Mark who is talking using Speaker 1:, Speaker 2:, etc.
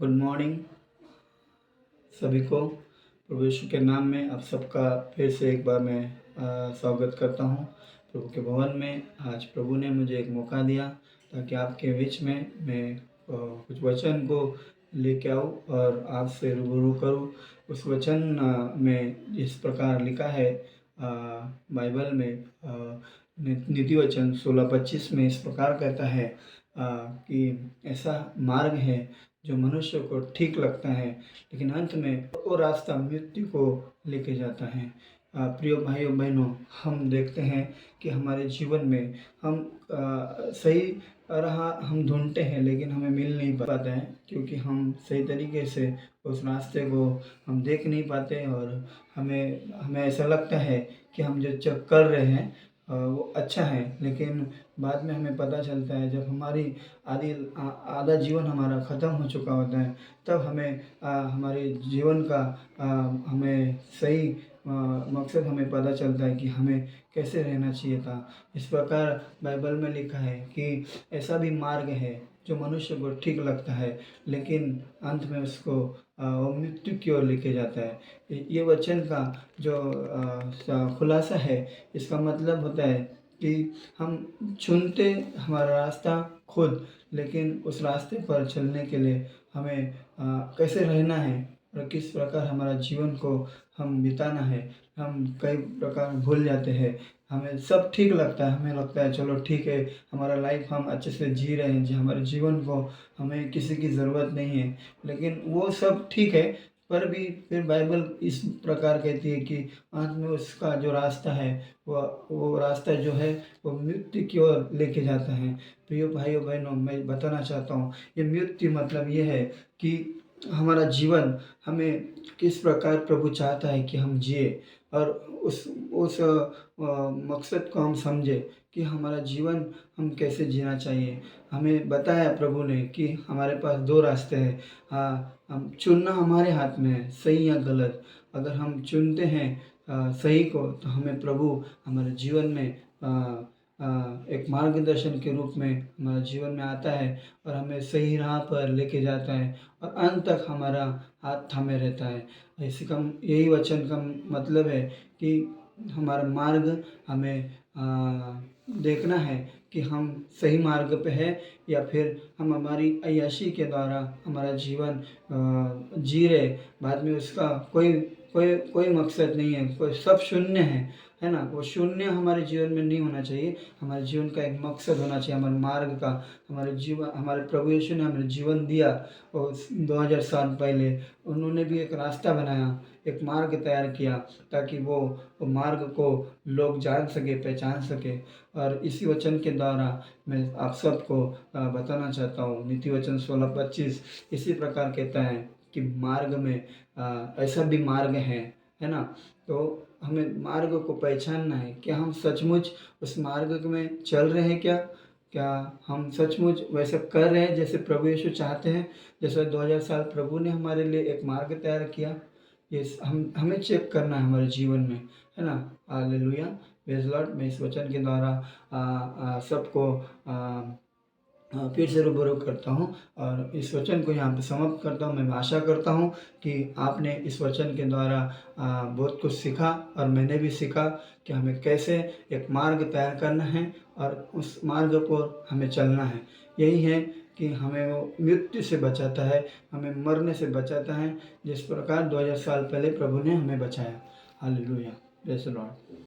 Speaker 1: Good morning सभी को। प्रभु यीशु के नाम में आप सबका फिर से एक बार मैं स्वागत करता हूँ प्रभु के भवन में। आज प्रभु ने मुझे एक मौका दिया ताकि आपके बीच में मैं कुछ वचन को लेके आऊँ और आपसे रूबरू करूँ। उस वचन में इस प्रकार लिखा है बाइबल में नीति वचन 16:25 में इस प्रकार कहता है कि ऐसा मार्ग है जो मनुष्य को ठीक लगता है, लेकिन अंत में वो रास्ता मृत्यु को लेके जाता है। प्रिय भाइयों बहनों, हम देखते हैं कि हमारे जीवन में हम सही राह हम ढूंढते हैं, लेकिन हमें मिल नहीं पाता है क्योंकि हम सही तरीके से उस रास्ते को हम देख नहीं पाते और हमें ऐसा लगता है कि हम जो कर रहे हैं वो अच्छा है, लेकिन बाद में हमें पता चलता है जब हमारी आधा जीवन हमारा ख़त्म हो चुका होता है, तब हमें हमारे जीवन का हमें सही मकसद हमें पता चलता है कि हमें कैसे रहना चाहिए था। इस प्रकार बाइबल में लिखा है कि ऐसा भी मार्ग है जो मनुष्य को ठीक लगता है, लेकिन अंत में उसको वो मृत्यु की ओर लेके जाता है। ये वचन का जो खुलासा है, इसका मतलब होता है कि हम चुनते हमारा रास्ता खुद, लेकिन उस रास्ते पर चलने के लिए हमें कैसे रहना है और किस प्रकार हमारा जीवन को हम बिताना है, हम कई प्रकार भूल जाते हैं। हमें सब ठीक लगता है, हमें लगता है चलो ठीक है, हमारा लाइफ हम अच्छे से जी रहे हैं, जी हमारे जीवन को हमें किसी की ज़रूरत नहीं है, लेकिन वो सब ठीक है। पर भी फिर बाइबल इस प्रकार कहती है कि अंत में उसका जो रास्ता है वो रास्ता जो है वो मृत्यु की ओर लेके जाता है। प्रिय भाइयों बहनों, मैं बताना चाहता हूँ, ये मृत्यु मतलब ये है कि हमारा जीवन हमें किस प्रकार प्रभु चाहता है कि हम जिए और उस मकसद को हम समझे कि हमारा जीवन हम कैसे जीना चाहिए। हमें बताया प्रभु ने कि हमारे पास दो रास्ते हैं। हम चुनना हमारे हाथ में है, सही या गलत। अगर हम चुनते हैं सही को, तो हमें प्रभु हमारे जीवन में एक मार्गदर्शन के रूप में हमारे जीवन में आता है और हमें सही राह पर लेके जाता है और अंत तक हमारा हाथ थामे रहता है। यही वचन का मतलब है कि हमारा मार्ग हमें देखना है कि हम सही मार्ग पे है या फिर हम हमारी अय्याशी के द्वारा हमारा जीवन जी रहे। बाद में उसका कोई मकसद नहीं है, कोई सब शून्य है ना। वो शून्य हमारे जीवन में नहीं होना चाहिए। हमारे जीवन का एक मकसद होना चाहिए, हमारे मार्ग का। हमारे प्रभु यीशु ने हमें जीवन दिया और 2000 साल पहले उन्होंने भी एक रास्ता बनाया, एक मार्ग तैयार किया ताकि वो मार्ग को लोग जान सके, पहचान सके। और इसी वचन के द्वारा मैं आप सबको बताना चाहता हूँ। नीति वचन 16:25 इसी प्रकार कहता है कि मार्ग में ऐसा भी मार्ग है ना। तो हमें मार्ग को पहचानना है। क्या हम सचमुच उस मार्ग में चल रहे हैं? क्या हम सचमुच वैसा कर रहे हैं जैसे प्रभु यीशु चाहते हैं? जैसे 2000 साल प्रभु ने हमारे लिए एक मार्ग तैयार किया, ये हमें चेक करना है हमारे जीवन में, है ना। Hallelujah, praise Lord. मैं इस वचन के द्वारा सबको फिर से रूबरू करता हूँ और इस वचन को यहाँ पे समाप्त करता हूँ। मैं आशा करता हूँ कि आपने इस वचन के द्वारा बहुत कुछ सीखा और मैंने भी सीखा कि हमें कैसे एक मार्ग तैयार करना है और उस मार्ग पर हमें चलना है। यही है कि हमें वो मृत्यु से बचाता है, हमें मरने से बचाता है, जिस प्रकार 2000 साल पहले प्रभु ने हमें बचाया। Hallelujah, praise the Lord.